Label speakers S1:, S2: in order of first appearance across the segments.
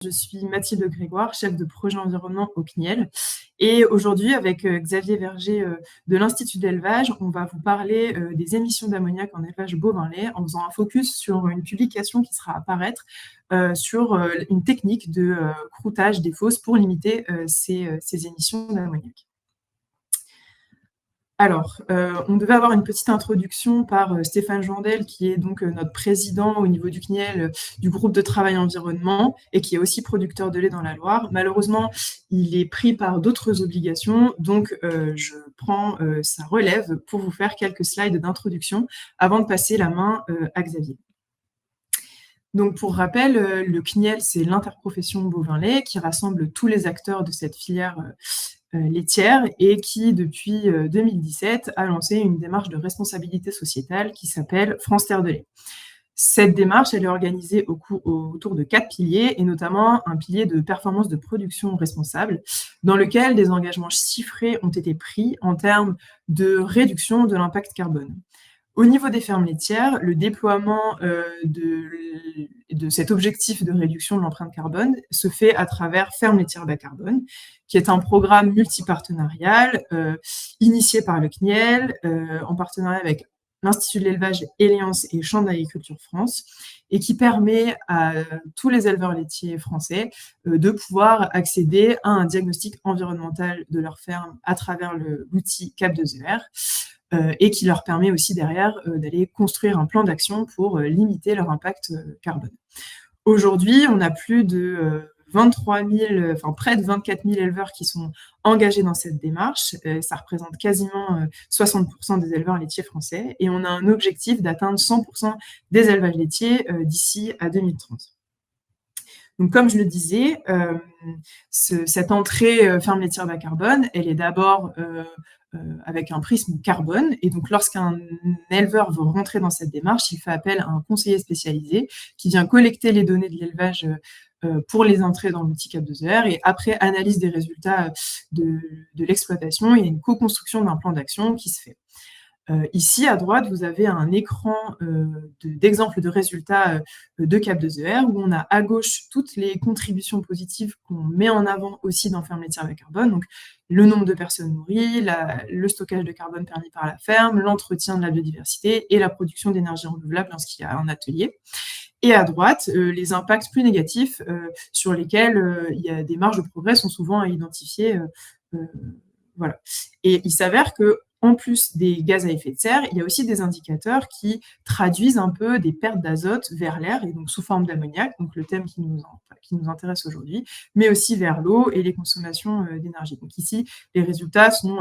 S1: Je suis Mathilde Grégoire, chef de projet environnement au CNIEL. Et aujourd'hui, avec Xavier Verger de l'Institut d'élevage, on va vous parler des émissions d'ammoniac en élevage bovin-lait en faisant un focus sur une publication qui sera à apparaître sur une technique de croûtage des fosses pour limiter ces émissions d'ammoniac. Alors, on devait avoir une petite introduction par Stéphane Joindel, qui est donc notre président au niveau du CNIEL, du groupe de travail environnement, et qui est aussi producteur de lait dans la Loire. Malheureusement, il est pris par d'autres obligations, donc je prends sa relève pour vous faire quelques slides d'introduction avant de passer la main à Xavier. Donc, pour rappel, le CNIEL, c'est l'interprofession bovin-lait qui rassemble tous les acteurs de cette filière laitière et qui, depuis 2017, a lancé une démarche de responsabilité sociétale qui s'appelle France Terre de lait. Cette démarche, elle est organisée autour de 4 piliers, et notamment un pilier de performance de production responsable, dans lequel des engagements chiffrés ont été pris en termes de réduction de l'impact carbone. Au niveau des fermes laitières, le déploiement de cet objectif de réduction de l'empreinte carbone se fait à travers Fermes laitières bas carbone, qui est un programme multipartenarial initié par le CNIEL en partenariat avec l'Institut de l'élevage, Eliance et Chambre d'agriculture France, et qui permet à tous les éleveurs laitiers français de pouvoir accéder à un diagnostic environnemental de leur ferme à travers l'outil CAP2ER, et qui leur permet aussi derrière d'aller construire un plan d'action pour limiter leur impact carbone. Aujourd'hui, on a plus de près de 24 000 éleveurs qui sont engagés dans cette démarche. Ça représente quasiment 60% des éleveurs laitiers français, et on a un objectif d'atteindre 100% des élevages laitiers d'ici à 2030. Donc, comme je le disais, cette entrée ferme laitière bas carbone, elle est d'abord avec un prisme carbone. Et donc, lorsqu'un éleveur veut rentrer dans cette démarche, il fait appel à un conseiller spécialisé qui vient collecter les données de l'élevage pour les entrées dans l'outil CAP2ER, et après analyse des résultats de l'exploitation, il y a une co-construction d'un plan d'action qui se fait. Ici, à droite, vous avez un écran d'exemples de résultats de CAP2ER, où on a à gauche toutes les contributions positives qu'on met en avant aussi dans Fermes laitières bas carbone, donc le nombre de personnes nourries, le stockage de carbone permis par la ferme, l'entretien de la biodiversité et la production d'énergie renouvelable lorsqu'il y a un atelier. Et à droite, les impacts plus négatifs sur lesquels il y a des marges de progrès sont souvent à identifier. Voilà. Et il s'avère que en plus des gaz à effet de serre, il y a aussi des indicateurs qui traduisent un peu des pertes d'azote vers l'air, et donc sous forme d'ammoniac, donc le thème qui nous intéresse aujourd'hui, mais aussi vers l'eau et les consommations d'énergie. Donc ici, les résultats sont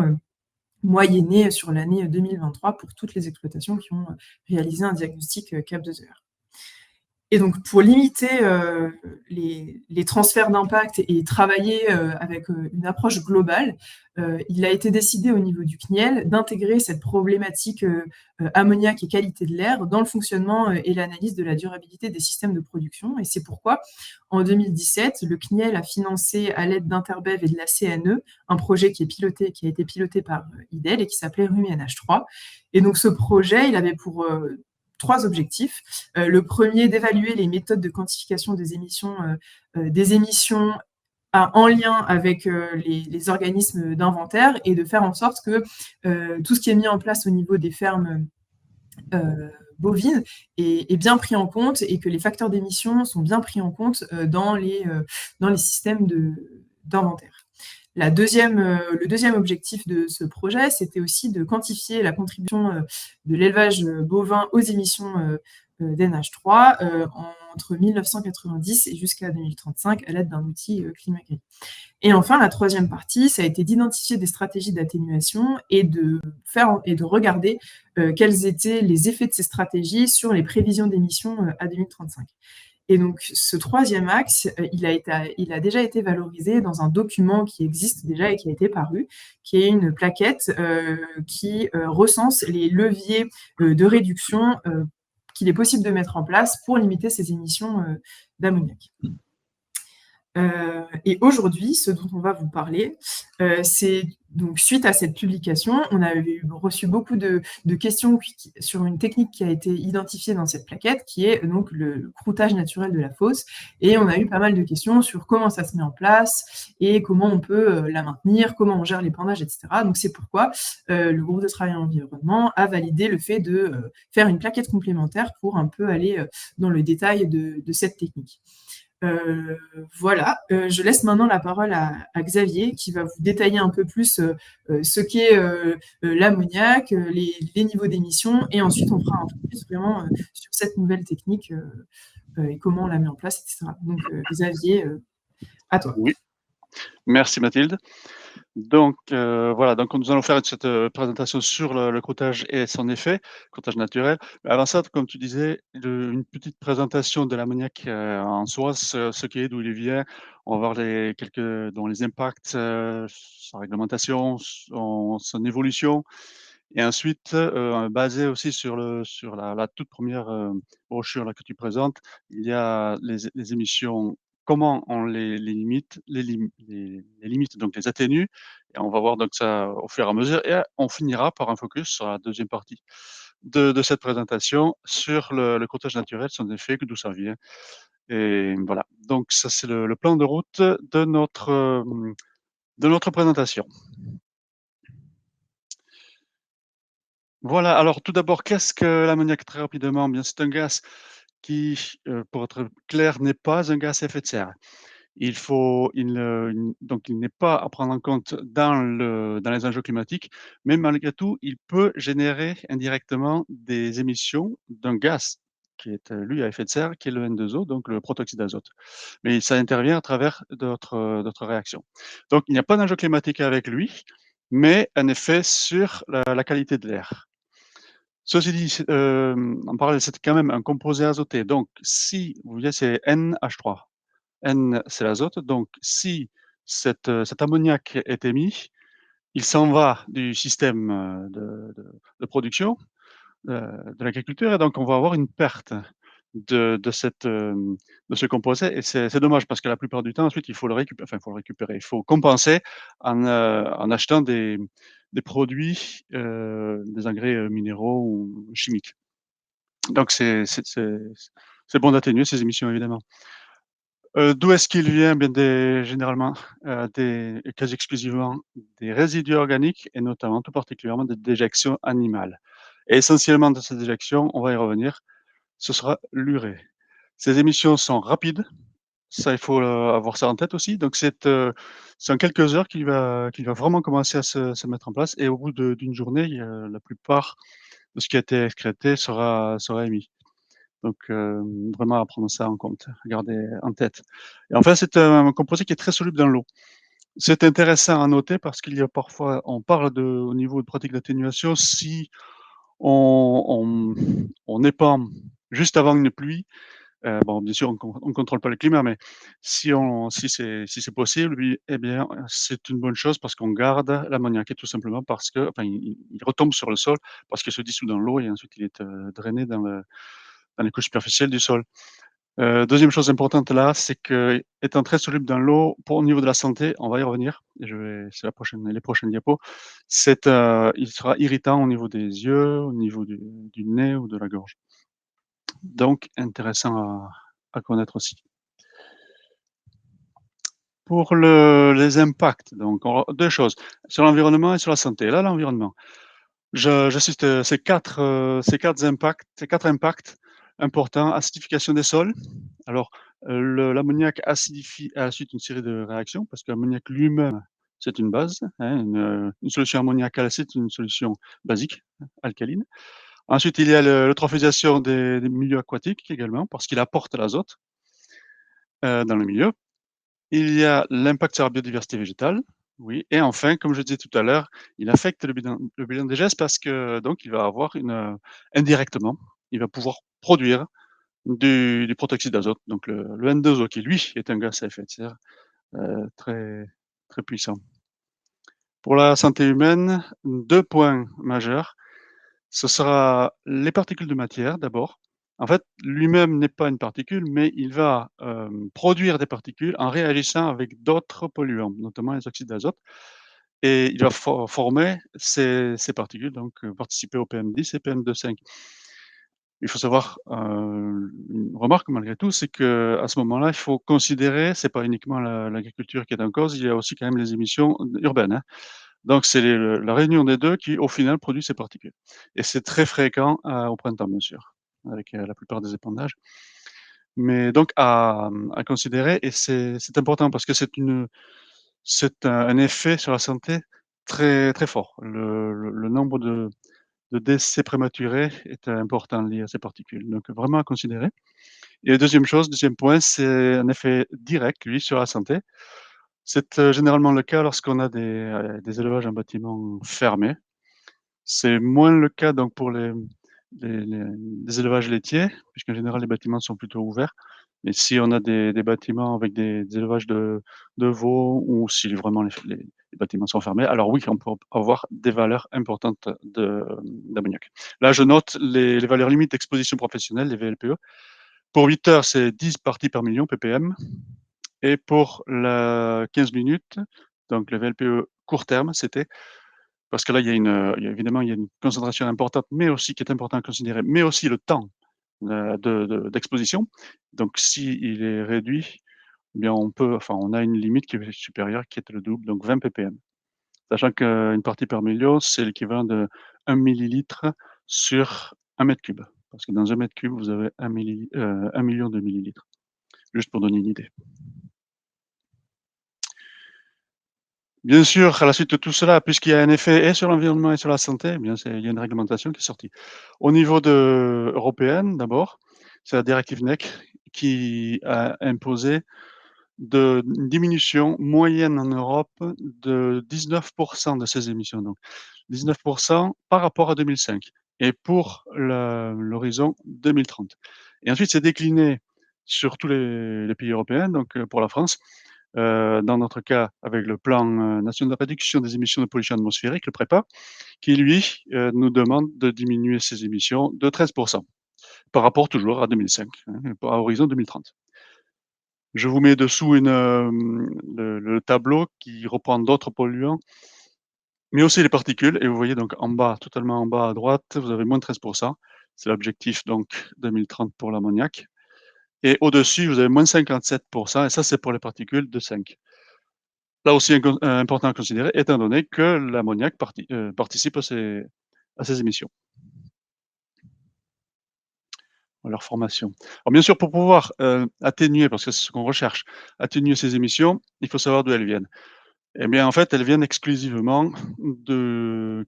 S1: moyennés sur l'année 2023 pour toutes les exploitations qui ont réalisé un diagnostic CAP2ER. Et donc, pour limiter les transferts d'impact et travailler avec une approche globale, il a été décidé au niveau du CNIEL d'intégrer cette problématique ammoniac et qualité de l'air dans le fonctionnement et l'analyse de la durabilité des systèmes de production. Et c'est pourquoi, en 2017, le CNIEL a financé, à l'aide d'Interbev et de la CNE, un projet qui a été piloté par IDEL et qui s'appelait RUMI-NH3. Et donc, ce projet, il avait pour 3 objectifs. Le premier, d'évaluer les méthodes de quantification des émissions en lien avec les organismes d'inventaire, et de faire en sorte que tout ce qui est mis en place au niveau des fermes bovines est bien pris en compte, et que les facteurs d'émission sont bien pris en compte dans les systèmes d'inventaire. Le deuxième objectif de ce projet, c'était aussi de quantifier la contribution de l'élevage bovin aux émissions d'NH3 entre 1990 et jusqu'à 2035 à l'aide d'un outil Climagri. Et enfin, la troisième partie, ça a été d'identifier des stratégies d'atténuation et de regarder quels étaient les effets de ces stratégies sur les prévisions d'émissions à 2035. Et donc, ce troisième axe, il a déjà été valorisé dans un document qui existe déjà et qui a été paru, qui est une plaquette qui recense les leviers de réduction qu'il est possible de mettre en place pour limiter ces émissions d'ammoniac. Et aujourd'hui, ce dont on va vous parler, c'est donc suite à cette publication, on a reçu beaucoup de questions sur une technique qui a été identifiée dans cette plaquette, qui est donc le croûtage naturel de la fosse. Et on a eu pas mal de questions sur comment ça se met en place et comment on peut la maintenir, comment on gère l'épandage, etc. Donc c'est pourquoi le groupe de travail environnement a validé le fait de faire une plaquette complémentaire pour un peu aller dans le détail de cette technique. Voilà, je laisse maintenant la parole à Xavier qui va vous détailler un peu plus ce qu'est l'ammoniac, les niveaux d'émission, et ensuite on fera un focus vraiment sur cette nouvelle technique et comment on la met en place, etc. Donc Xavier, à toi.
S2: Oui, merci Mathilde. Donc voilà, donc nous allons faire cette présentation sur le croûtage et son effet, croûtage naturel. Mais avant ça, comme tu disais, une petite présentation de l'ammoniac en soi, ce qui est, d'où il vient. On va voir les impacts, sa réglementation, son évolution. Et ensuite, basé aussi sur la toute première brochure là, que tu présentes, il y a les émissions, comment on les limite, les limites, donc les atténue, et on va voir donc ça au fur et à mesure, et on finira par un focus sur la deuxième partie de cette présentation sur le croûtage naturel, son effet, d'où ça vient. Et voilà, donc ça c'est le plan de route de notre présentation. Voilà, alors tout d'abord, qu'est-ce que l'ammoniac? Très rapidement, bien, c'est un gaz qui, pour être clair, n'est pas un gaz à effet de serre. Donc il n'est pas à prendre en compte dans les enjeux climatiques, mais malgré tout, il peut générer indirectement des émissions d'un gaz qui est, lui, à effet de serre, qui est le N2O, donc le protoxyde d'azote. Mais ça intervient à travers d'autres réactions. Donc il n'y a pas d'enjeu climatique avec lui, mais un effet sur la qualité de l'air. Ceci dit, en parallèle, c'est quand même un composé azoté. Donc, si vous voyez, c'est NH3. N, c'est l'azote. Donc, si cet ammoniac est émis, il s'en va du système de production de l'agriculture, et donc on va avoir une perte de ce composé. Et c'est dommage parce que la plupart du temps, ensuite, il faut le récupérer. Enfin, il faut le récupérer. Il faut compenser en achetant des produits, des engrais minéraux ou chimiques. Donc, c'est bon d'atténuer ces émissions, évidemment. D'où est-ce qu'il vient? Bien généralement, quasi exclusivement des résidus organiques, et notamment, tout particulièrement, des déjections animales. Et essentiellement de ces déjections, on va y revenir, ce sera l'urée. Ces émissions sont rapides, ça il faut avoir ça en tête aussi. Donc c'est en quelques heures qu'il va vraiment commencer à se mettre en place, et au bout d'une journée, la plupart de ce qui a été excrété sera émis. Donc vraiment à prendre ça en compte, à garder en tête. Et en fait, c'est un composé qui est très soluble dans l'eau. C'est intéressant à noter parce qu'il y a parfois, on parle au niveau de pratique d'atténuation, si on on épand juste avant une pluie, bon, bien sûr, on contrôle pas le climat, mais si c'est possible, oui, eh bien, c'est une bonne chose parce qu'on garde l'ammoniac, et tout simplement parce que, enfin, il retombe sur le sol parce qu'il se dissout dans l'eau, et ensuite il est drainé dans les couches superficielles du sol. Deuxième chose importante là, c'est qu'étant très soluble dans l'eau, au niveau de la santé, on va y revenir, et c'est les prochaines diapos, il sera irritant au niveau des yeux, au niveau du nez ou de la gorge. Donc intéressant à connaître aussi. Pour les impacts, donc 2 choses, sur l'environnement et sur la santé. Là, l'environnement, j'assiste, ces 4 impacts importants: acidification des sols. Alors, l'ammoniac acidifie à la suite d'une série de réactions, parce que l'ammoniac lui-même, c'est une base, hein, une solution ammoniacale, c'est une solution basique, alcaline. Ensuite, il y a l'eutrophisation des milieux aquatiques également, parce qu'il apporte l'azote dans le milieu. Il y a l'impact sur la biodiversité végétale, oui, et enfin, comme je disais tout à l'heure, il affecte le bilan des gestes parce que donc il va avoir indirectement, il va pouvoir produire du protoxyde d'azote, donc le N2O, qui lui est un gaz à effet de serre très, très puissant. Pour la santé humaine, 2 points majeurs. Ce sera les particules de matière d'abord. En fait, lui-même n'est pas une particule, mais il va, produire des particules en réagissant avec d'autres polluants, notamment les oxydes d'azote et il va former ces particules, donc participer au PM10 et PM2,5. Il faut savoir, une remarque malgré tout, c'est qu'à ce moment-là, il faut considérer, c'est pas uniquement l'agriculture qui est en cause, il y a aussi quand même les émissions urbaines, hein. Donc c'est la réunion des 2 qui, au final, produit ces particules et c'est très fréquent, au printemps, bien sûr, avec, la plupart des épandages. Mais donc à considérer et c'est important parce que c'est un effet sur la santé très, très fort. Le nombre de décès prématurés est important lié à ces particules, donc vraiment à considérer. Et la 2e point, c'est un effet direct, lui, sur la santé. C'est, généralement le cas lorsqu'on a des élevages en bâtiments fermés. C'est moins le cas donc pour les élevages laitiers, puisqu'en général les bâtiments sont plutôt ouverts. Mais si on a des bâtiments avec des élevages de veaux ou si vraiment les bâtiments sont fermés, alors oui, on peut avoir des valeurs importantes d'ammoniac. Là, je note les valeurs limites d'exposition professionnelle, les VLPE. Pour 8 heures, c'est 10 parties par million ppm et pour la 15 minutes, donc le VLPE court terme, c'était parce que là, il y a évidemment, il y a une concentration importante, mais aussi qui est important à considérer, mais aussi le temps, d'exposition. Donc s'il est réduit, eh bien on a une limite qui est supérieure, qui est le double, donc 20 ppm. Sachant qu'une partie par million, c'est l'équivalent d'1 millilitre sur 1 m3. Parce que dans 1 m3, vous avez 1 million de millilitres, juste pour donner une idée. Bien sûr, à la suite de tout cela, puisqu'il y a un effet et sur l'environnement et sur la santé, eh bien il y a une réglementation qui est sortie. Au niveau européenne d'abord, c'est la directive NEC qui a imposé une diminution moyenne en Europe de 19 de ces émissions, donc 19 par rapport à 2005 et pour l'horizon 2030. Et ensuite, c'est décliné sur tous les pays européens, donc pour la France, dans notre cas, avec le plan, national de réduction des émissions de pollution atmosphérique, le PREPA, qui lui, nous demande de diminuer ses émissions de 13 par rapport toujours à 2005, hein, à horizon 2030. Je vous mets dessous le tableau qui reprend d'autres polluants, mais aussi les particules et vous voyez donc en bas, totalement en bas à droite, vous avez moins de 13. C'est l'objectif donc 2030 pour l'ammoniac et au-dessus, vous avez moins 57 et ça, c'est pour les particules de 5. Là aussi important à considérer étant donné que l'ammoniac participe à ces émissions, à leur formation. Alors bien sûr pour pouvoir, atténuer, parce que c'est ce qu'on recherche, atténuer ces émissions, il faut savoir d'où elles viennent. Eh bien en fait, elles viennent exclusivement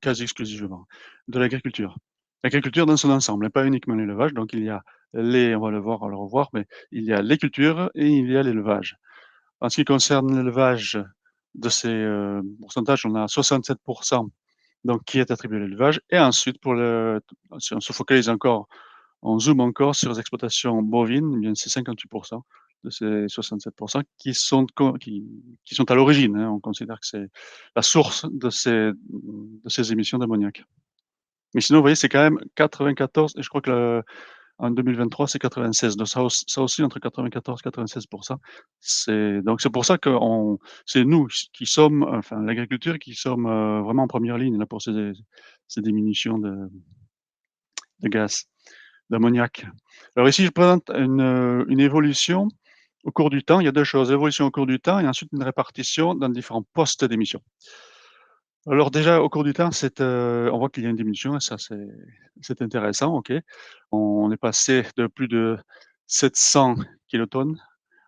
S2: quasi exclusivement, de l'agriculture. L'agriculture dans son ensemble, et pas uniquement l'élevage, donc il y a on va le revoir, mais il y a les cultures et il y a l'élevage. En ce qui concerne l'élevage, de ces, pourcentages, on a 67 donc qui est attribué à l'élevage et ensuite si on se focalise encore, on zoome encore sur les exploitations bovines, eh bien c'est 58 de ces 67 qui sont à l'origine, hein. On considère que c'est la source de ces émissions d'ammoniac. Mais sinon, vous voyez, c'est quand même 94 et je crois que en 2023, c'est 96, donc ça aussi entre 94 et 96. C'est pour ça que c'est nous qui sommes, enfin l'agriculture qui sommes, vraiment en première ligne là pour ces diminutions de gaz, d'ammoniac. Alors ici, je présente une évolution au cours du temps. Il y a 2 choses, évolution au cours du temps et ensuite une répartition dans différents postes d'émission. Alors déjà, au cours du temps, on voit qu'il y a une diminution et ça c'est intéressant, OK. On est passé de plus de 700 kilotonnes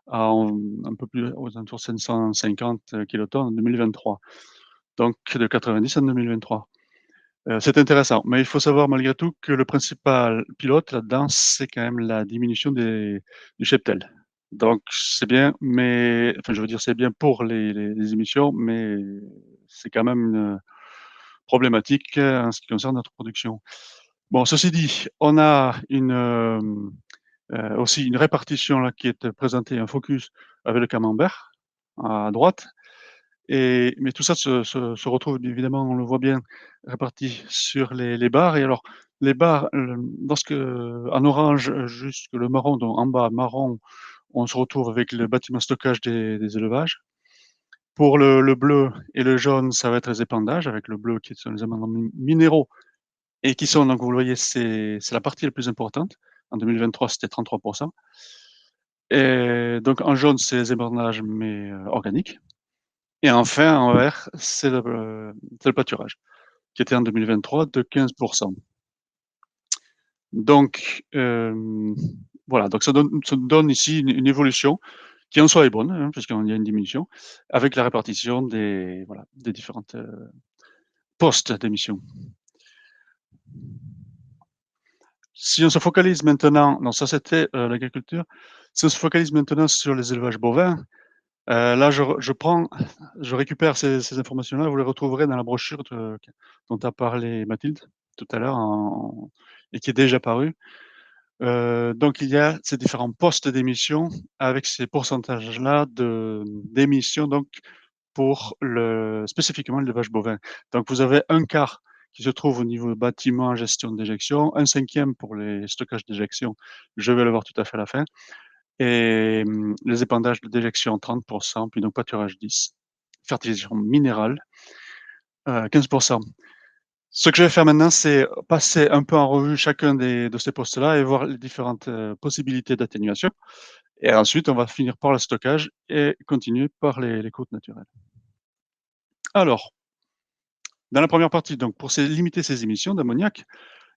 S2: à un peu plus aux alentours de 750 kilotonnes en 2023. Donc de 90 en 2023. C'est intéressant, mais il faut savoir malgré tout que le principal pilote là-dedans, c'est quand même la diminution du cheptel. Donc c'est bien, mais enfin je veux dire c'est bien pour les émissions, mais c'est quand même problématique, en ce qui concerne notre production. Bon, ceci dit, on a aussi une répartition là qui est présentée, un focus avec le camembert à droite mais tout ça se retrouve évidemment, on le voit bien, réparti sur les barres et alors les barres, lorsque en orange jusque le marron, donc en bas marron, on se retrouve avec le bâtiment stockage des élevages. Pour le bleu et le jaune, ça va être les épandages, avec le bleu qui sont les amendements minéraux et qui sont, donc vous le voyez, c'est la partie la plus importante. En 2023, c'était 33%. Et donc en jaune, c'est les épandages, mais organiques. Et enfin, en vert, c'est le pâturage, qui était en 2023 de 15%. Donc, voilà, donc ça donne ici une évolution qui en soi est bonne, hein, puisqu'il y a une diminution, avec la répartition des, voilà, des différentes postes d'émission. Si on se focalise maintenant, non, ça c'était l'agriculture, si on se focalise maintenant sur les élevages bovins, là je récupère ces informations-là, vous les retrouverez dans la brochure dont a parlé Mathilde tout à l'heure et qui est déjà parue. Donc il y a ces différents postes d'émission avec ces pourcentages-là d'émissions donc pour spécifiquement l'élevage bovin. Donc vous avez un quart qui se trouve au niveau bâtiment, gestion d'éjection, un cinquième pour les stockages d'éjection, je vais le voir tout à fait à la fin, et les épandages de déjection 30%, puis donc pâturage 10, fertilisation minérale 15%. Ce que je vais faire maintenant, c'est passer un peu en revue chacun de ces postes-là et voir les différentes possibilités d'atténuation. Et ensuite, on va finir par le stockage et continuer par les côtes naturelles. Alors, dans la première partie, donc pour limiter ces émissions d'ammoniac,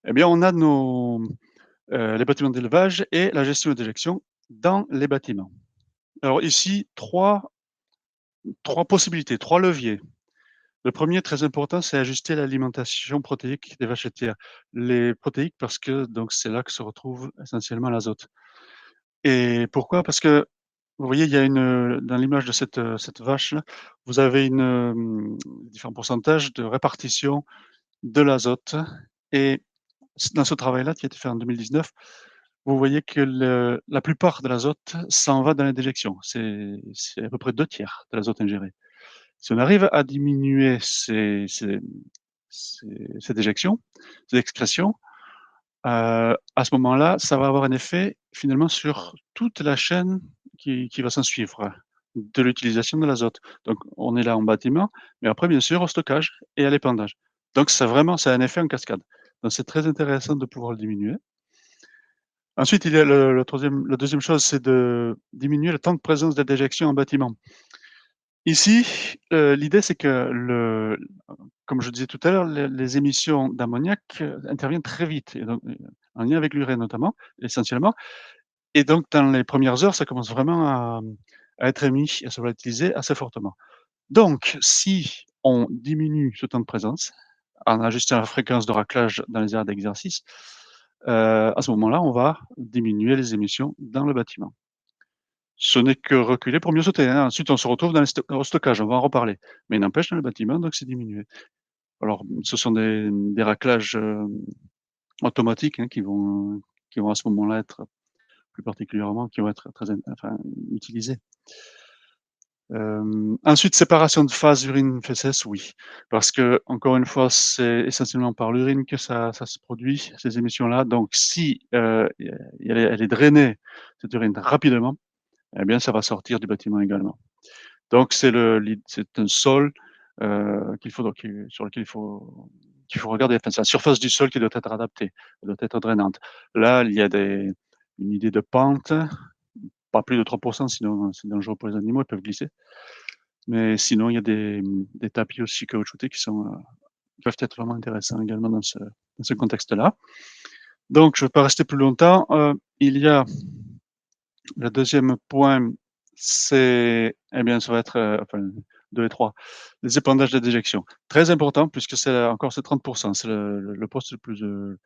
S2: eh bien, on a les bâtiments d'élevage et la gestion et d'éjection dans les bâtiments. Alors ici, trois possibilités, trois leviers. Le premier, très important, c'est ajuster l'alimentation protéique des vaches laitières. Les protéiques, parce que donc c'est là que se retrouve essentiellement l'azote. Et pourquoi? Parce que vous voyez, il y a dans l'image de cette vache-là, vous avez différents pourcentages de répartition de l'azote. Et dans ce travail-là, qui a été fait en 2019, vous voyez que la plupart de l'azote s'en va dans la déjection. C'est à peu près 2 tiers de l'azote ingéré. Si on arrive à diminuer ces déjections, ces excrétions, à ce moment-là, ça va avoir un effet finalement sur toute la chaîne qui va s'ensuivre de l'utilisation de l'azote. Donc on est là en bâtiment, mais après bien sûr au stockage et à l'épandage. Donc c'est un effet en cascade. Donc c'est très intéressant de pouvoir le diminuer. Ensuite, il y a la deuxième chose, c'est de diminuer le temps de présence des déjections en bâtiment. Ici, l'idée c'est que comme je disais tout à l'heure, les émissions d'ammoniac interviennent très vite, et donc, en lien avec l'urée notamment, essentiellement. Et donc dans les premières heures, ça commence vraiment à être émis, à se volatiliser assez fortement. Donc si on diminue ce temps de présence, en ajustant la fréquence de raclage dans les aires d'exercice, à ce moment-là, on va diminuer les émissions dans le bâtiment. Ce n'est que reculer pour mieux sauter, hein. Ensuite, on se retrouve au stockage, on va en reparler. Mais il n'empêche, dans le bâtiment, donc c'est diminué. Alors, ce sont des raclages automatiques, hein, qui vont à ce moment-là être plus particulièrement, qui vont être utilisés. Ensuite, séparation de phase urine-fesses, oui. Parce que encore une fois, c'est essentiellement par l'urine que ça se produit, ces émissions-là. Donc si elle est drainée, cette urine, rapidement, eh bien, ça va sortir du bâtiment également. Donc c'est un sol sur lequel qu'il faut regarder. Enfin, c'est la surface du sol qui doit être adaptée, elle doit être drainante. Là, il y a une idée de pente, pas plus de 3%, sinon c'est dangereux pour les animaux, ils peuvent glisser. Mais sinon, il y a des tapis aussi caoutchoutés qui peuvent être vraiment intéressants également dans ce contexte-là. Donc, je ne vais pas rester plus longtemps. Il y a le deuxième point, c'est, eh bien, ça va être, 2 et 3, les épandages de déjection. Très important puisque c'est encore 30%, c'est le poste le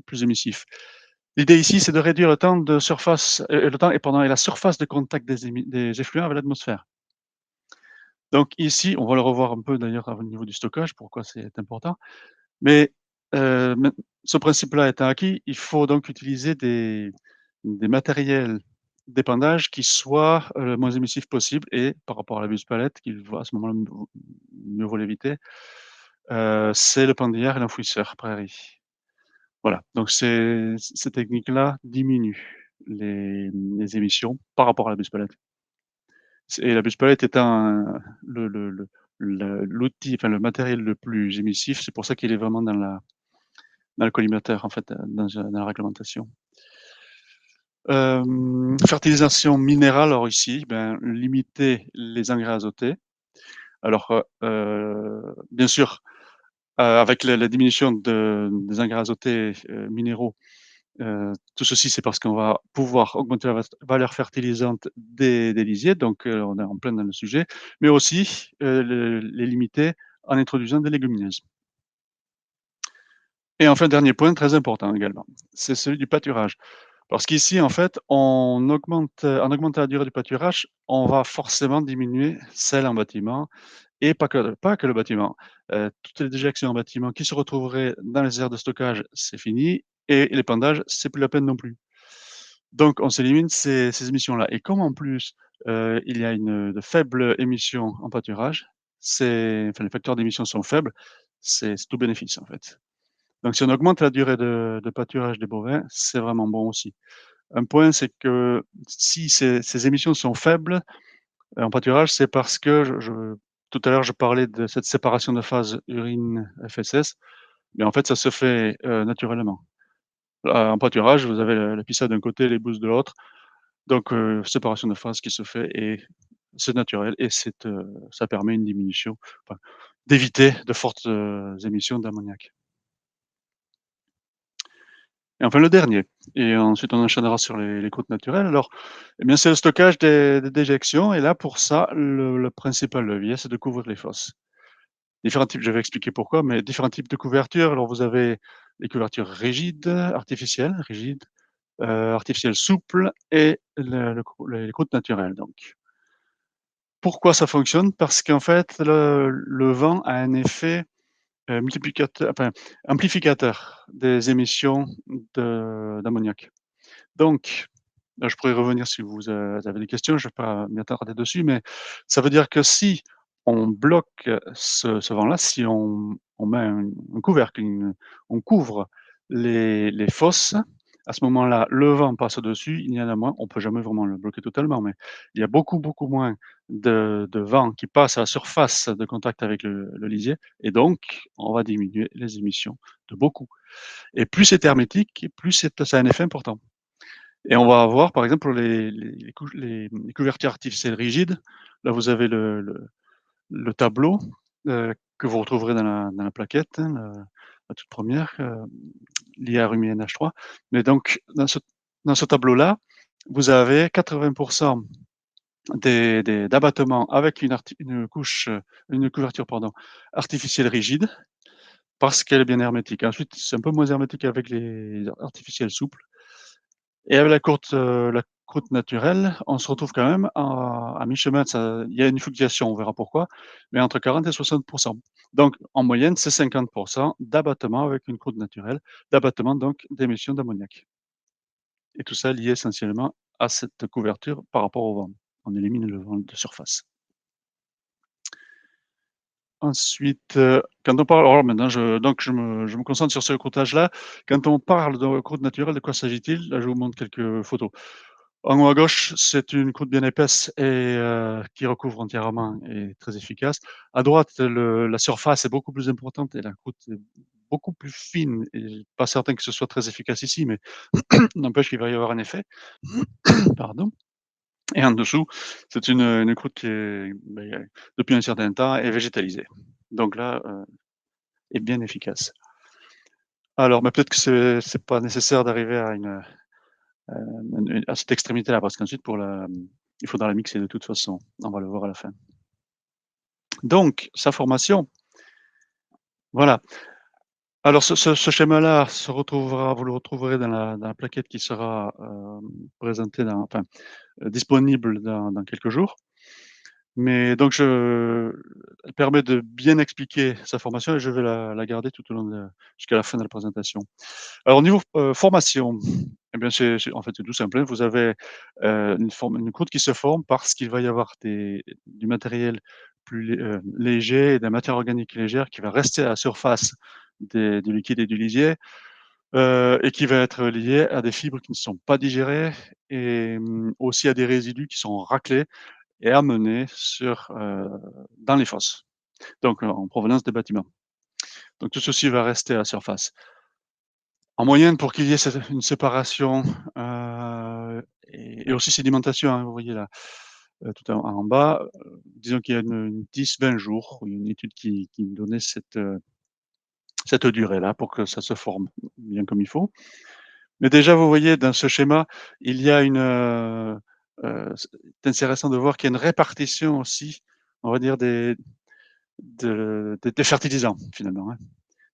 S2: plus émissif. L'idée ici, c'est de réduire le temps de surface, et la surface de contact des effluents avec l'atmosphère. Donc ici, on va le revoir un peu d'ailleurs au niveau du stockage, pourquoi c'est important. Mais ce principe-là étant acquis, il faut donc utiliser des matériels d'épandage qui soient le moins émissifs possible, et par rapport à la buse-palette, qu'il va à ce moment-là mieux vaut l'éviter, c'est le pendillard et l'enfouisseur prairie. Voilà, donc ces techniques-là diminuent les émissions par rapport à la buse pellet. Et la buse pellet étant l'outil, enfin le matériel le plus émissif, c'est pour ça qu'il est vraiment dans le collimateur en fait, dans la réglementation. Fertilisation minérale, alors ici, ben, limiter les engrais azotés. Alors, bien sûr, avec la diminution des engrais azotés, minéraux, tout ceci, c'est parce qu'on va pouvoir augmenter la valeur fertilisante des lisiers, donc on est en plein dans le sujet, mais aussi, les limiter en introduisant des légumineuses. Et enfin, dernier point très important également, c'est celui du pâturage. Parce qu'ici, en fait, en augmentant la durée du pâturage, on va forcément diminuer celle en bâtiment et pas que le bâtiment. Toutes les déjections en bâtiment qui se retrouveraient dans les aires de stockage, c'est fini et l'épandage, c'est plus la peine non plus. Donc on s'élimine ces émissions-là et comme en plus, il y a de faibles émissions en pâturage, les facteurs d'émissions sont faibles, c'est tout bénéfice, en fait. Donc si on augmente la durée de pâturage des bovins, c'est vraiment bon aussi. Un point, c'est que si ces émissions sont faibles, en pâturage, c'est parce que tout à l'heure, je parlais de cette séparation de phase urine-FSS, mais en fait, ça se fait, naturellement. En pâturage, vous avez la piscine d'un côté, les bouses de l'autre, donc séparation de phase qui se fait et c'est naturel et ça permet une diminution, enfin, d'éviter de fortes, émissions d'ammoniac. Et enfin le dernier et ensuite on enchaînera sur les croûtes naturelles. Alors, eh bien, c'est le stockage des déjections et là, pour ça, le principal levier, c'est de couvrir les fosses. Différents types je vais expliquer pourquoi, mais différents types de couvertures. Alors vous avez les couvertures rigides, artificielles souples et les croûtes naturelles donc. Pourquoi ça fonctionne? Parce qu'en fait, le vent a un effet, multiplicateur enfin, amplificateur des émissions d'ammoniac. Donc, je pourrais revenir si vous, avez des questions, je ne vais pas m'y attarder dessus, mais ça veut dire que si on bloque, ce vent-là, si on met un couvercle, on couvre les fosses, à ce moment-là, le vent passe dessus, il y en a moins. On peut jamais vraiment le bloquer totalement, mais il y a beaucoup, beaucoup moins de vent qui passe à la surface de contact avec le lisier et donc on va diminuer les émissions de beaucoup et plus c'est hermétique et plus ça a un effet important. Et on va avoir, par exemple, pour les couvertures artificielles rigides, là, vous avez le tableau, que vous retrouverez dans la plaquette, hein, la toute première, l'IRUMINH3. Mais donc dans ce tableau-là, vous avez 80 d'abattements avec une couverture, pardon, artificielle rigide, parce qu'elle est bien hermétique. Ensuite, c'est un peu moins hermétique avec les artificiels souples. Et avec la croûte naturelle, on se retrouve quand même à mi-chemin de ça. Il y a une fluctuation, on verra pourquoi, mais entre 40 et 60. Donc en moyenne, c'est 50 d'abattement avec une croûte naturelle, d'abattement donc d'émissions d'ammoniac et tout ça lié essentiellement à cette couverture par rapport au vent. On élimine le vent de surface. Ensuite, quand on parle alors maintenant je me concentre sur ce croûtage-là. Quand on parle de croûte naturelle, de quoi s'agit-il? Là, je vous montre quelques photos. En haut à gauche, c'est une croûte bien épaisse et qui recouvre entièrement et très efficace. À droite, la surface est beaucoup plus importante et la croûte est beaucoup plus fine et pas certain que ce soit très efficace ici, mais n'empêche qu'il va y avoir un effet. Pardon. Et en dessous, c'est une croûte qui est, beh, depuis un certain temps est végétalisée. Donc là, est bien efficace. Alors, mais peut-être que c'est pas nécessaire d'arriver à cette extrémité-là parce qu'ensuite il faudra la mixer de toute façon. On va le voir à la fin. Donc, sa formation, voilà. Alors ce schéma-là vous le retrouverez dans la plaquette qui sera, présentée disponible dans quelques jours. Mais donc elle permet de bien expliquer sa formation et je vais la garder tout au long jusqu'à la fin de la présentation. Alors au niveau, formation, eh bien en fait, c'est tout simple, hein. Vous avez, une croûte qui se forme parce qu'il va y avoir du matériel léger et de la matière organique légère qui va rester à la surface du liquide et du lisier. et qui va être lié à des fibres qui ne sont pas digérées et aussi à des résidus qui sont raclés et amenés dans les fosses, donc en provenance des bâtiments. Donc tout ceci va rester à la surface. En moyenne, pour qu'il y ait une séparation, et aussi sédimentation, hein, vous voyez là, tout en bas, disons qu'il y a une 10-20 jours, une étude qui me donnait cette durée-là pour que ça se forme bien comme il faut. Mais déjà, vous voyez dans ce schéma, il y a c'est intéressant de voir qu'il y a une répartition aussi, on va dire des fertilisants finalement, hein.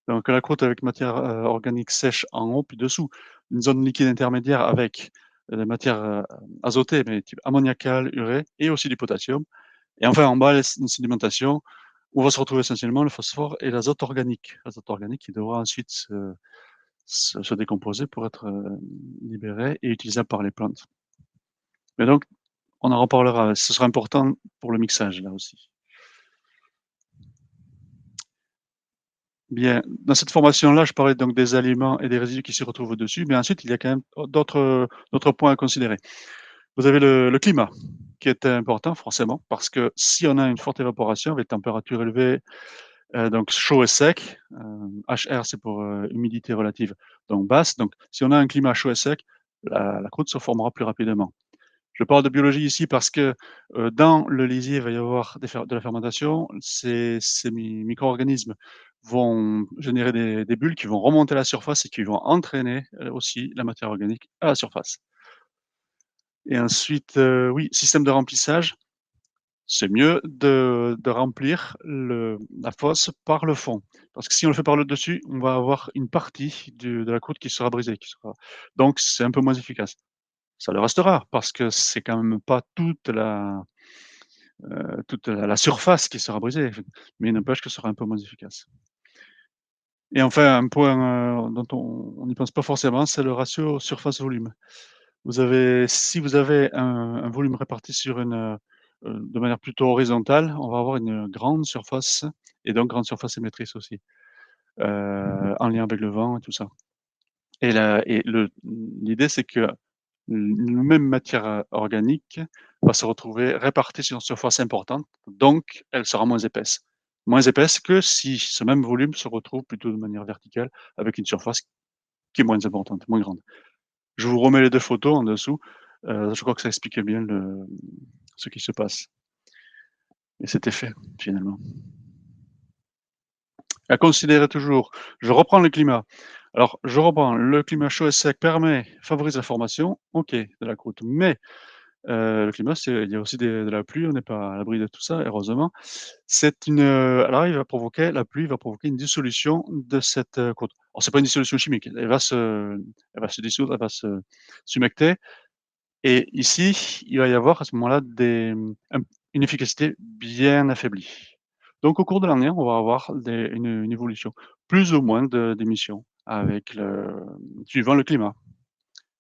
S2: Donc la croûte avec matière, organique sèche en haut, puis dessous, une zone liquide intermédiaire avec des matières, azotées, mais type ammoniacal, urée et aussi du potassium et enfin en bas, une sédimentation où va se retrouver essentiellement le phosphore et l'azote organique. L'azote organique qui devra ensuite se décomposer pour être, libéré et utilisable par les plantes. Mais donc on en reparlera, ce sera important pour le mixage là aussi. Bien, dans cette formation-là, je parlais donc des aliments et des résidus qui s'y retrouvent au-dessus, mais ensuite il y a quand même d'autres points à considérer. Vous avez le climat qui est important forcément parce que si on a une forte évaporation avec température élevée, donc chaud et sec, HR c'est pour, humidité relative, donc basse, donc si on a un climat chaud et sec, la croûte se formera plus rapidement. Je parle de biologie ici parce que, dans le lisier, il va y avoir de la fermentation. Ces micro-organismes vont générer des bulles qui vont remonter à la surface et qui vont entraîner, aussi la matière organique à la surface. Et ensuite, oui, système de remplissage, c'est mieux de remplir la fosse par le fond. Parce que si on le fait par le dessus, on va avoir une partie de la croûte qui sera brisée, donc c'est un peu moins efficace. Ça le restera parce que c'est quand même pas toute la surface qui sera brisée, mais il n'empêche que ce sera un peu moins efficace. Et enfin, un point, dont on n'y pense pas forcément, c'est le ratio surface-volume. Si vous avez un volume réparti de manière plutôt horizontale, on va avoir une grande surface et donc grande surface émettrice aussi, en lien avec le vent et tout ça. L'idée, c'est que une même matière, organique va se retrouver répartie sur une surface importante, donc elle sera moins épaisse. Moins épaisse que si ce même volume se retrouve plutôt de manière verticale avec une surface qui est moins importante, moins grande. Je vous remets les 2 photos en dessous, je crois que ça explique bien ce qui se passe et cet effet finalement. À considérer toujours, je reprends le climat. Alors je reprends, le climat chaud et sec favorise la formation, OK, de la croûte, mais le climat, il y a aussi de la pluie, on n'est pas à l'abri de tout ça, heureusement. Alors la pluie va provoquer une dissolution de cette, croûte. Alors c'est pas une dissolution chimique, elle va se dissoudre, elle va se s'humecter et ici, il va y avoir à ce moment-là une efficacité bien affaiblie. Donc au cours de l'année, on va avoir une évolution, plus ou moins d'émissions suivant le climat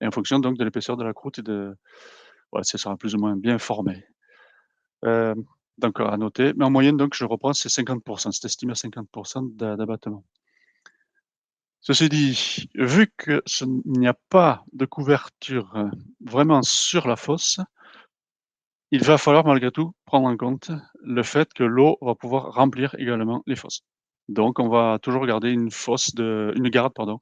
S2: et en fonction donc de l'épaisseur de la croûte ouais, ça sera plus ou moins bien formé. Hem, donc à noter, mais en moyenne donc je reprends, c'est 50. C'est estimé à 50 d'abattement. Ceci dit, vu il n'y a pas de couverture, vraiment sur la fosse, il va falloir malgré tout prendre en compte le fait que l'eau va pouvoir remplir également les fosses. Donc on va toujours garder une garde pardon,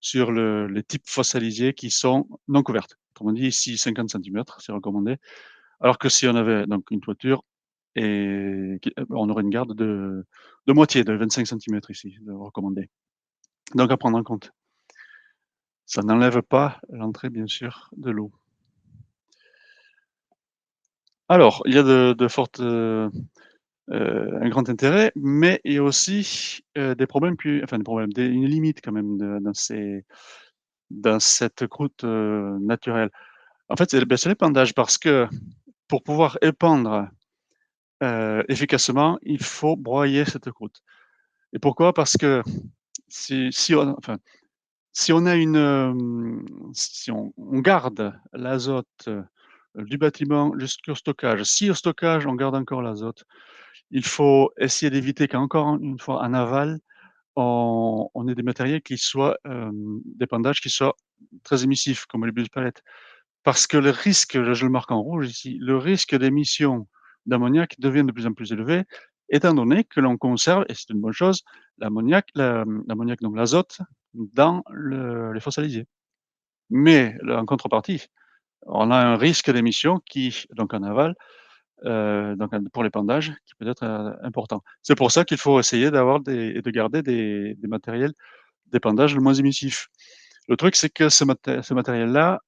S2: sur les types fossalisiers qui sont non couvertes. Autrement dit, ici 50 centimètres, c'est recommandé. Alors que si on avait donc une toiture on aurait une garde de moitié, de 25 centimètres ici, de recommandé. Donc à prendre en compte. Ça n'enlève pas l'entrée bien sûr de l'eau. Alors, il y a de fortes, un grand intérêt, mais il y a aussi, des problèmes des problèmes, une limite quand même dans cette croûte, naturelle. En fait, c'est l'épandage parce que pour pouvoir épandre, efficacement, il faut broyer cette croûte. Et pourquoi? Parce que si on enfin, si on a si on garde l'azote, du bâtiment jusqu'au stockage, si au stockage on garde encore l'azote, il faut essayer d'éviter qu'encore une fois en aval, on ait des matériels qui soient, d'épandage qui soient très émissifs, comme les bus palettes. Parce que le risque, là je le marque en rouge ici, le risque d'émission d'ammoniac devient de plus en plus élevé, étant donné que l'on conserve, et c'est une bonne chose, l'ammoniac, donc l'azote, dans les fossilisiers. Mais en contrepartie, on a un risque d'émission qui, donc en aval, donc pour l'épandage, qui peut être, important. C'est pour ça qu'il faut essayer d'avoir et de garder des matériels d'épandage le moins émissifs. Le truc, c'est que ce matériel-là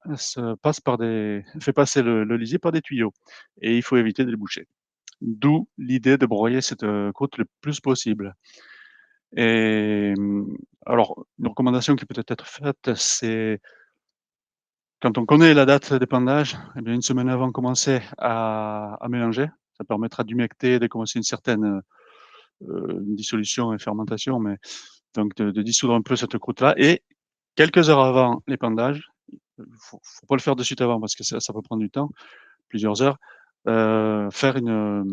S2: fait passer le lisier par des tuyaux et il faut éviter de les boucher. D'où l'idée de broyer cette, croûte le plus possible et alors une recommandation qui peut être faite, c'est quand on connaît la date d'épandage, eh bien, une semaine avant, commencer à mélanger. Ça permettra d'humecter, de commencer une certaine, dissolution et fermentation, mais donc de dissoudre un peu cette croûte-là et quelques heures avant l'épandage, faut pas le faire de suite avant parce que ça peut prendre du temps, plusieurs heures, faire un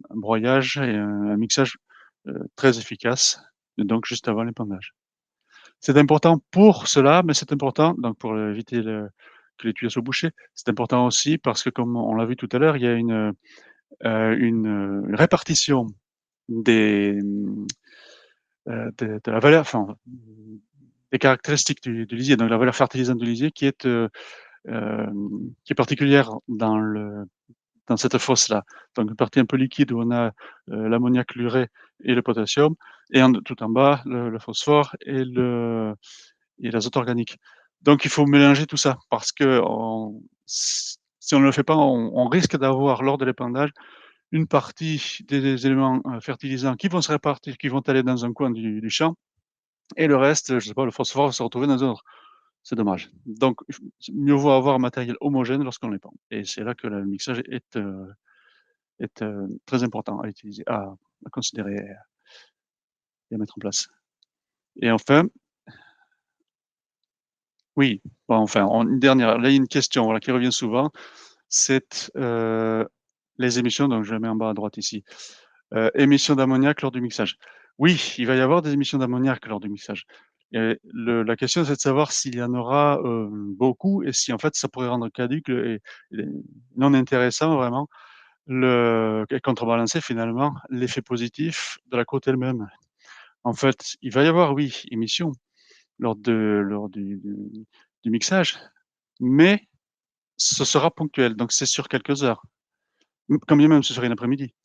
S2: broyage et un mixage, très efficace, et donc juste avant l'épandage. C'est important pour cela, mais c'est important donc pour éviter que les tuyaux soient bouchés. C'est important aussi parce que comme on l'a vu tout à l'heure, il y a une répartition des, de la valeur, enfin, des caractéristiques du lisier, donc la valeur fertilisante du lisier qui est particulière dans cette fosse-là. Donc une partie un peu liquide où on a, l'ammoniac, l'urée et le potassium et tout en bas, le phosphore et l'azote organique. Donc il faut mélanger tout ça parce que si on ne le fait pas, on risque d'avoir lors de l'épandage une partie des éléments, fertilisants qui vont se répartir, qui vont aller dans un coin du champ et le reste, je sais pas, le phosphore va se retrouver dans un autre. C'est dommage. Donc mieux vaut avoir un matériel homogène lorsqu'on l'épand et c'est là que le mixage est, très important à utiliser, à considérer et à mettre en place. Et enfin, oui, pas enfin, une dernière, là, il y a une question, voilà, qui revient souvent, c'est, les émissions, donc je la mets en bas à droite ici. Émissions d'ammoniac lors du mixage. Oui, il va y avoir des émissions d'ammoniac lors du mixage et la question, c'est de savoir s'il y en aura, beaucoup et si, en fait, ça pourrait rendre caduque et non intéressant vraiment et contrebalancer finalement l'effet positif de la croûte elle-même. En fait, il va y avoir, oui, émission lors du mixage, mais ce sera ponctuel, donc c'est sur quelques heures, quand bien même ce serait une après-midi.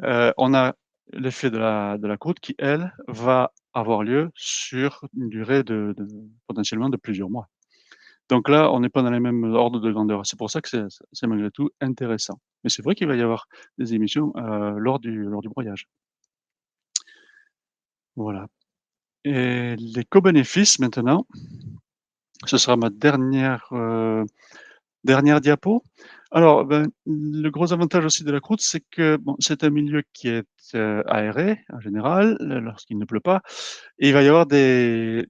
S2: On a l'effet de la croûte qui, elle, va avoir lieu sur une durée de potentiellement de plusieurs mois. Donc là, on n'est pas dans les mêmes ordres de grandeur. C'est pour ça que c'est malgré tout intéressant. Mais c'est vrai qu'il va y avoir des émissions, lors du broyage. Voilà et les co-bénéfices maintenant, ce sera ma dernière diapo. Alors, ben, le gros avantage aussi de la croûte, c'est que, bon, c'est un milieu qui est, aéré en général, lorsqu'il ne pleut pas et il va y avoir des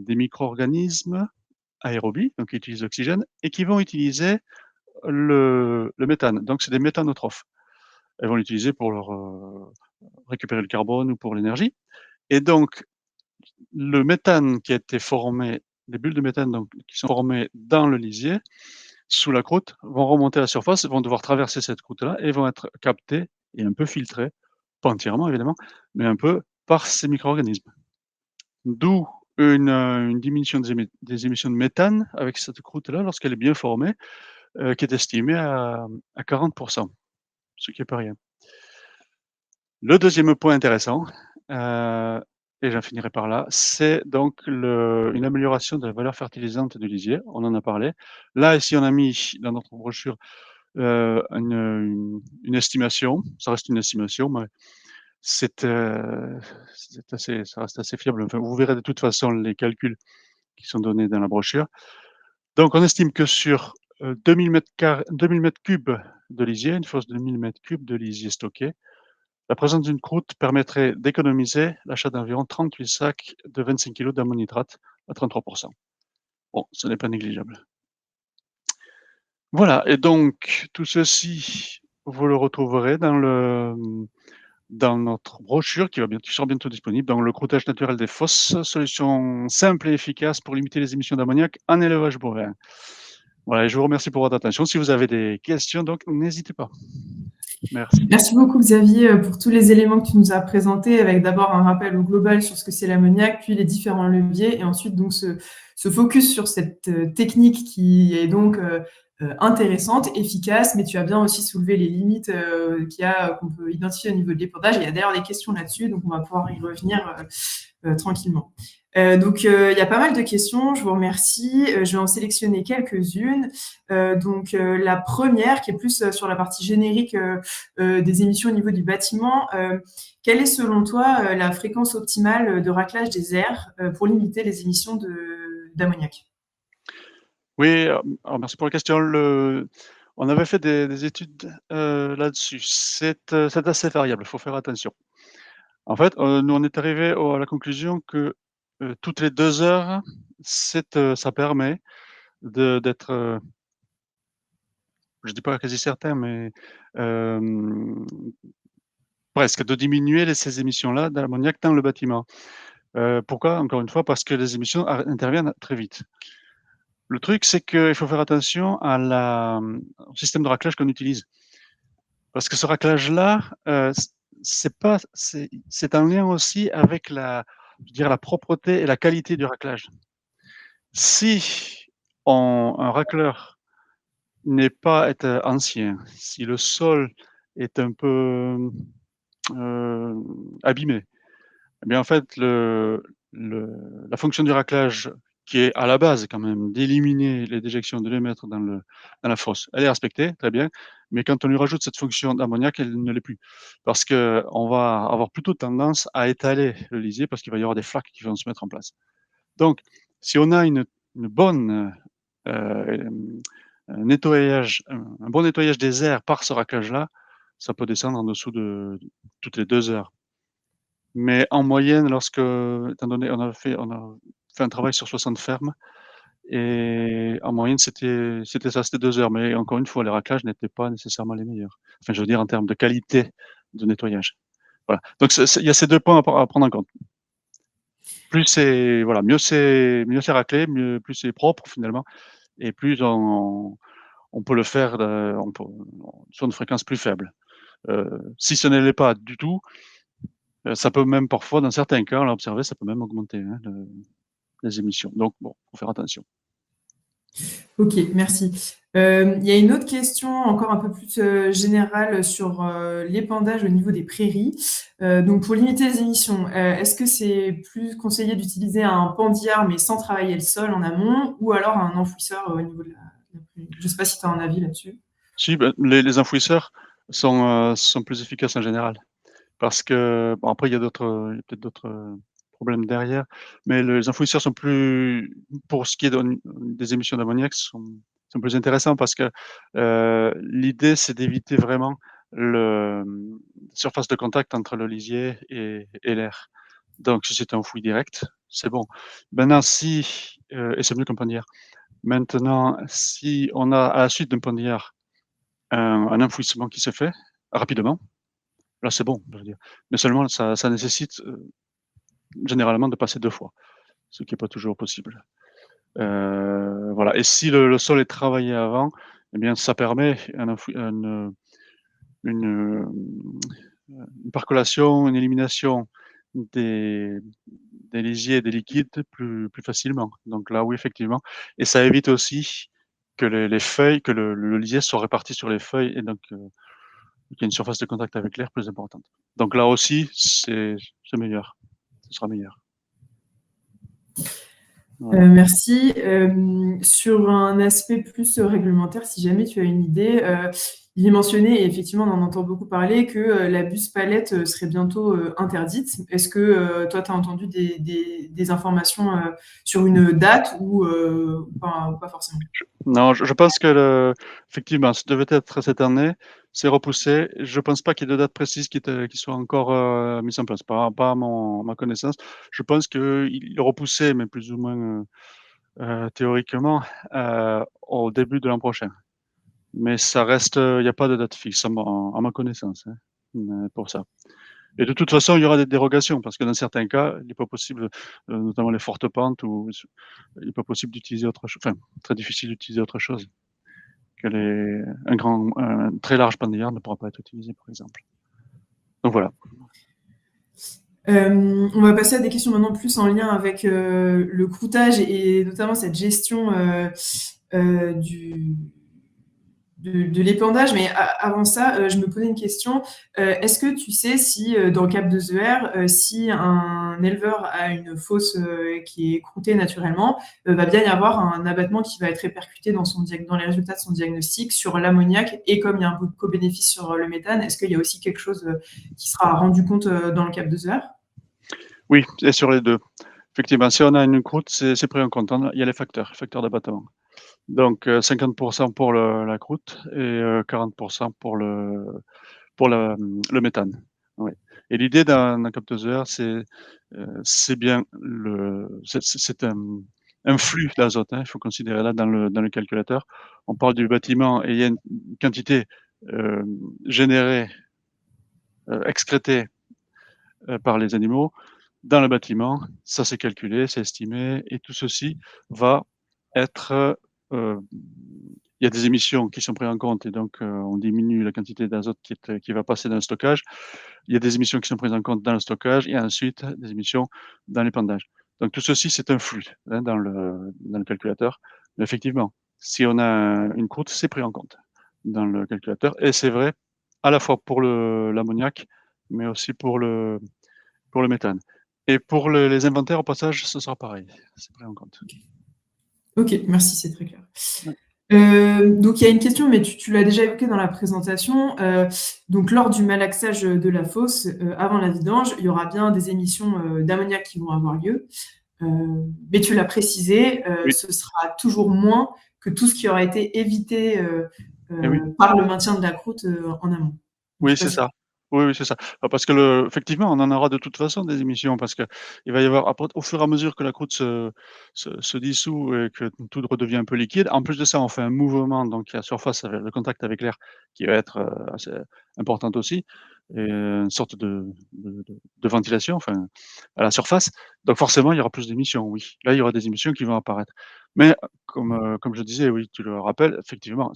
S2: micro-organismes aérobies, donc qui utilisent l'oxygène et qui vont utiliser le méthane. Donc c'est des méthanotrophes. Elles vont l'utiliser pour récupérer le carbone ou pour l'énergie et donc le méthane qui a été formé, les bulles de méthane donc qui sont formées dans le lisier, sous la croûte, vont remonter à la surface, vont devoir traverser cette croûte-là et vont être captées et un peu filtrées, pas entièrement évidemment, mais un peu par ces micro-organismes. D'où une diminution des émissions de méthane avec cette croûte-là lorsqu'elle est bien formée, qui est estimée à 40, ce qui est pas rien. Le deuxième point intéressant, heu et j'en finirai par là, c'est donc une amélioration de la valeur fertilisante du lisier. On en a parlé. Là, ici, on a mis dans notre brochure, une estimation. Ça reste une estimation, mais c'est, ça reste assez fiable. Enfin, vous verrez de toute façon les calculs qui sont donnés dans la brochure. Donc on estime que sur, 2000 mètres cubes de lisier, une fosse de 1000 mètres cubes de lisier stocké, la présence d'une croûte permettrait d'économiser l'achat d'environ 38 sacs de 25 kg d'ammonitrate à 33. Bon, ce n'est pas négligeable. Voilà et donc tout ceci, vous le retrouverez dans dans notre brochure qui sera bientôt disponible. Donc, le croûtage naturel des fosses, solution simple et efficace pour limiter les émissions d'ammoniac en élevage bovin. Voilà, et je vous remercie pour votre attention. Si vous avez des questions, donc n'hésitez pas. Merci.
S1: Merci beaucoup Xavier pour tous les éléments que tu nous as présentés, avec d'abord un rappel au global sur ce que c'est l'ammoniac, puis les différents leviers, et ensuite donc ce focus sur cette technique qui est donc intéressante, efficace, mais tu as bien aussi soulevé les limites qu'on peut identifier au niveau de l'épandage. Il y a d'ailleurs des questions là-dessus, donc on va pouvoir y revenir tranquillement. Donc, il y a pas mal de questions, je vous remercie. Je vais en sélectionner quelques-unes. La première, qui est plus sur la partie générique des émissions au niveau du bâtiment, quelle est selon toi la fréquence optimale de raclage des airs pour limiter les émissions d'ammoniac?
S2: Oui, alors merci pour la question. On avait fait des études là-dessus. C'est assez variable, il faut faire attention. En fait, nous, on est arrivé à la conclusion que toutes les 2 heures, ça permet d'être, je dis pas quasi certain, mais presque, de diminuer ces émissions-là d'ammoniac dans le bâtiment. Pourquoi? Encore une fois, parce que les émissions interviennent très vite. Le truc, c'est qu'il faut faire attention au système de raclage qu'on utilise. Parce que ce raclage-là, c'est en lien aussi avec la propreté et la qualité du raclage. Si un racleur est ancien, si le sol est un peu abîmé, eh bien en fait la fonction du raclage, qui est à la base quand même d'éliminer les déjections, de les mettre dans la fosse, elle est respectée, très bien, mais quand on lui rajoute cette fonction d'ammoniac, elle ne l'est plus. Parce qu'on va avoir plutôt tendance à étaler le lisier parce qu'il va y avoir des flaques qui vont se mettre en place. Donc, si on a une bonne un bon nettoyage des airs par ce raclage-là, ça peut descendre en dessous de toutes les 2 heures. Mais en moyenne, étant donné on a fait un travail sur 60 fermes, et en moyenne, c'était 2 heures. Mais encore une fois, les raclages n'étaient pas nécessairement les meilleurs. Enfin, je veux dire en termes de qualité de nettoyage. Voilà. Donc il y a ces 2 points à prendre en compte. Mieux c'est raclé, plus c'est propre finalement, et plus on peut le faire, sur une fréquence plus faible. Si ce ne l'est pas du tout, ça peut même parfois, dans certains cas, on l'a observé, ça peut même augmenter, hein, les émissions. Donc bon, faut faire attention.
S1: Ok, merci. Il y a une autre question encore un peu plus générale sur l'épandage au niveau des prairies. Donc, pour limiter les émissions, est-ce que c'est plus conseillé d'utiliser un pendillard mais sans travailler le sol en amont, ou alors un enfouisseur au niveau de la prairie? Je ne sais pas si tu as un avis là-dessus.
S2: Si, ben, les enfouisseurs sont plus efficaces en général, parce que bon, après il y a peut-être d'autres problèmes derrière, mais les enfouisseurs sont plus, pour ce qui est des émissions d'ammoniac, sont plus intéressants parce que l'idée, c'est d'éviter vraiment le surface de contact entre le lisier et l'air. Donc si c'est un fouille direct, c'est bon. Maintenant si, et c'est mieux qu'un pendillard. Maintenant, si on a, à la suite d'un pendillard, un enfouissement qui se fait rapidement, là c'est bon, je veux dire. Mais seulement ça nécessite généralement de passer 2 fois, ce qui est pas toujours possible. Voilà, et si le sol est travaillé avant, eh bien ça permet une, une percolation, une élimination des lisiers et des liquides plus facilement. Donc là, oui, effectivement, et ça évite aussi que les feuilles, que le lisier soit réparti sur les feuilles, et donc qu'il y ait une surface de contact avec l'air plus importante. Donc là aussi, c'est meilleur, ce sera meilleur. Voilà.
S1: Merci. Sur un aspect plus réglementaire, si jamais tu as une idée, il est mentionné, et effectivement on en entend beaucoup parler, que la buse palette serait bientôt interdite. Est-ce que toi, tu as entendu des informations sur une date, ou pas forcément?
S2: Non, je pense que effectivement, ça devait être cette année, c'est repoussé. Je pense pas qu'il y ait de date précise qui soit encore mise en place, pas à ma connaissance. Je pense qu'il est repoussé, mais plus ou moins théoriquement, au début de l'an prochain. Mais ça reste, il n'y a pas de date fixe à ma connaissance, hein, pour ça. Et de toute façon, il y aura des dérogations parce que dans certains cas, il n'est pas possible, notamment les fortes pentes, il n'est pas possible d'utiliser autre chose. Enfin, très difficile d'utiliser autre chose. Un très large pendillard ne pourra pas être utilisé, par exemple. Donc voilà.
S1: On va passer à des questions maintenant plus en lien avec le croûtage et notamment cette gestion de l'épandage. Mais avant ça, je me posais une question. Est-ce que tu sais si dans le Cap de Zeher, si un éleveur a une fosse qui est croûtée naturellement, va bien y avoir un abattement qui va être répercuté dans les résultats de son diagnostic sur l'ammoniac, et comme il y a un co-bénéfice sur le méthane, est-ce qu'il y a aussi quelque chose qui sera rendu compte dans le Cap de Zeher?
S2: Oui, et sur les deux. Effectivement, si on a une croûte, c'est pris en compte. Il y a les facteurs d'abattement. Donc 50% pour la croûte et 40% pour le méthane. Oui. Et l'idée d'un capteur, c'est bien c'est un flux d'azote, hein, il faut considérer là dans le calculateur. On parle du bâtiment et il y a une quantité générée, excrétée par les animaux dans le bâtiment. Ça, c'est calculé, c'est estimé, et tout ceci va être il y a des émissions qui sont prises en compte et donc on diminue la quantité d'azote qui va passer dans le stockage. Il y a des émissions qui sont prises en compte dans le stockage et ensuite des émissions dans l'épandage. Donc tout ceci, c'est un flux, hein, dans le calculateur. Mais effectivement, si on a une croûte, c'est pris en compte dans le calculateur, et c'est vrai à la fois pour l'ammoniac, mais aussi pour le méthane. Et pour les inventaires, au passage, ce sera pareil, c'est pris en compte.
S1: Ok, merci, c'est très clair.
S2: Ouais.
S1: Donc il y a une question, mais tu l'as déjà évoqué dans la présentation. Donc lors du malaxage de la fosse, avant la vidange, il y aura bien des émissions d'ammoniac qui vont avoir lieu. Mais tu l'as précisé,
S2: Oui,
S1: ce sera toujours moins que tout ce qui aura été évité
S2: et oui.
S1: par le maintien de la croûte en amont. Je
S2: Oui,
S1: sais pas
S2: c'est
S1: si-
S2: ça. Oui, oui, c'est ça. Parce que effectivement, on en aura de toute façon des émissions parce qu'il va y avoir après au fur et à mesure que la croûte se dissout et que tout redevient un peu liquide. En plus de ça, on fait un mouvement, donc la surface avec le contact avec l'air qui va être, assez importante aussi, et une sorte de ventilation, enfin, à la surface. Donc forcément, il y aura plus d'émissions, oui. Là, il y aura des émissions qui vont apparaître. Mais comme je disais, oui, tu le rappelles, effectivement,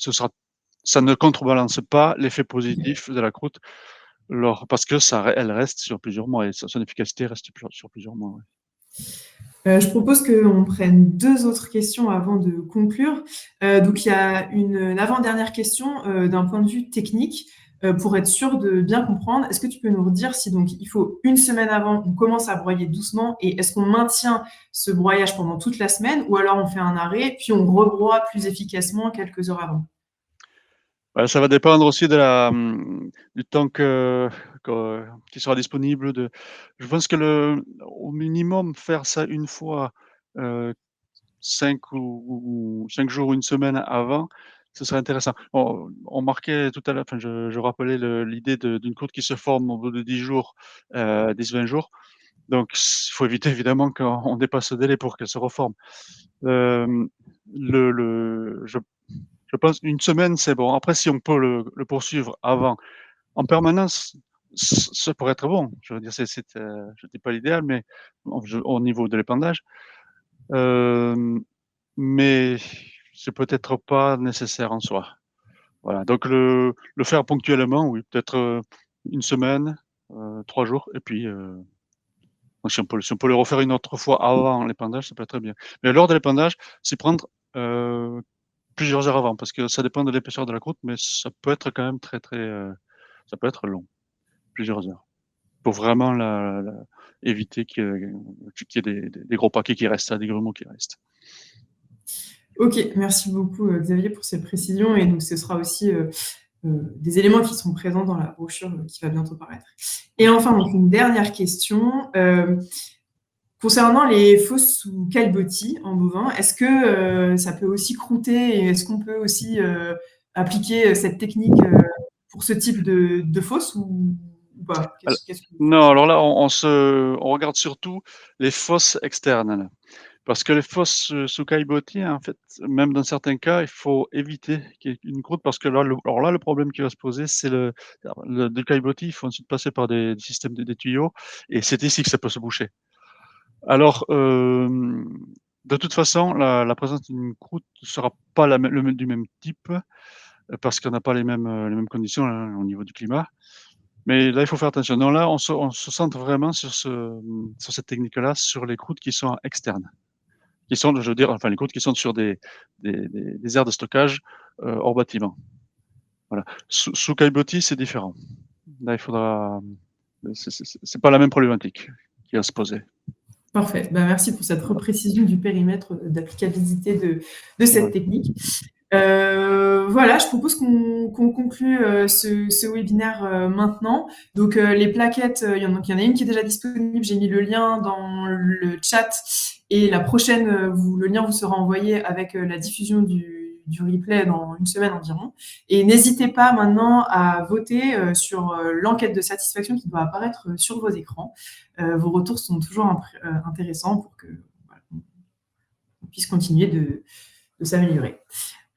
S2: ça ne contrebalance pas l'effet positif de la croûte parce que elle reste sur plusieurs mois et son efficacité reste sur plusieurs mois. Ouais.
S1: Je propose qu'on prenne deux autres questions avant de conclure. Donc, il y a une avant-dernière question d'un point de vue technique pour être sûr de bien comprendre. Est-ce que tu peux nous redire si donc il faut une semaine avant, on commence à broyer doucement, et est-ce qu'on maintient ce broyage pendant toute la semaine, ou alors on fait un arrêt puis on rebroie plus efficacement quelques heures avant?
S2: Ça va dépendre aussi du temps qui sera disponible. Je pense que au minimum, faire ça une fois, 5 jours ou une semaine avant, ce serait intéressant. On marquait tout à l'heure, enfin, je rappelais l'idée d'une croûte qui se forme au bout de 10 jours, 10-20 jours. Donc il faut éviter évidemment qu'on dépasse ce délai pour qu'elle se reforme. Hem, je pense une semaine, c'est bon. Après, si on peut le poursuivre avant, en permanence, ça pourrait être bon. Je veux dire, je dis pas l'idéal, mais au niveau de l'épandage. Hem, mais c'est peut-être pas nécessaire en soi. Voilà, donc le faire ponctuellement, oui, peut-être, 1 semaine, 3 jours, et puis, si on peut le refaire une autre fois avant l'épandage, ça peut être très bien. Mais lors de l'épandage, s'y prendre, heu, plusieurs heures avant, parce que ça dépend de l'épaisseur de la croûte, mais ça peut être quand même très, très, ça peut être long, plusieurs heures, pour vraiment éviter qu'il y ait des gros paquets qui restent, des grumeaux qui restent.
S1: Ok, merci beaucoup Xavier pour ces précisions. Et donc ce sera aussi des éléments qui seront présents dans la brochure qui va bientôt paraître. Et enfin, donc une dernière question. Concernant les fosses sous calbotie en bovin, est-ce que ça peut aussi croûter, et est-ce qu'on peut aussi appliquer cette technique pour ce type de fosse, ou pas?
S2: Al
S1: Qu'est-ce que tu
S2: Non,
S1: penses?
S2: alors là, on regarde surtout les fosses externes, là. Parce que les fosses Sukai Boti, en fait, même dans certains cas, il faut éviter qu'il y ait une croûte parce que là, le problème qui va se poser, c'est le Dukai Boti, il faut ensuite passer par des systèmes des tuyaux et c'est ici que ça peut se boucher. Alors, de toute façon, la présence d'une croûte ne sera pas du même type parce qu'on n'a pas les mêmes conditions hein, au niveau du climat. Mais là, il faut faire attention. Non, là, on se centre vraiment sur cette technique-là, sur les croûtes qui sont externes. Qui sont, je veux dire, enfin les croûtes qui sont sur des aires de stockage hors bâtiment. Voilà. Sous Kaiboti, c'est différent. Là, il faudra. C'est pas la même problématique qui va se poser.
S1: Parfait. Ben, merci pour cette reprécision du périmètre d'applicabilité de cette technique. Voilà, je propose qu'on conclue ce webinaire maintenant. Donc, les plaquettes, il y en a une qui est déjà disponible. J'ai mis le lien dans le chat et la prochaine, le lien vous sera envoyé avec la diffusion du replay dans une semaine environ. Et n'hésitez pas maintenant à voter sur l'enquête de satisfaction qui doit apparaître sur vos écrans. Vos retours sont toujours intéressants pour que voilà, on puisse continuer de s'améliorer.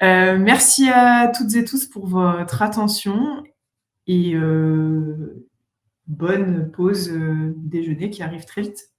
S1: Merci à toutes et tous pour votre attention et bonne pause déjeuner qui arrive très vite.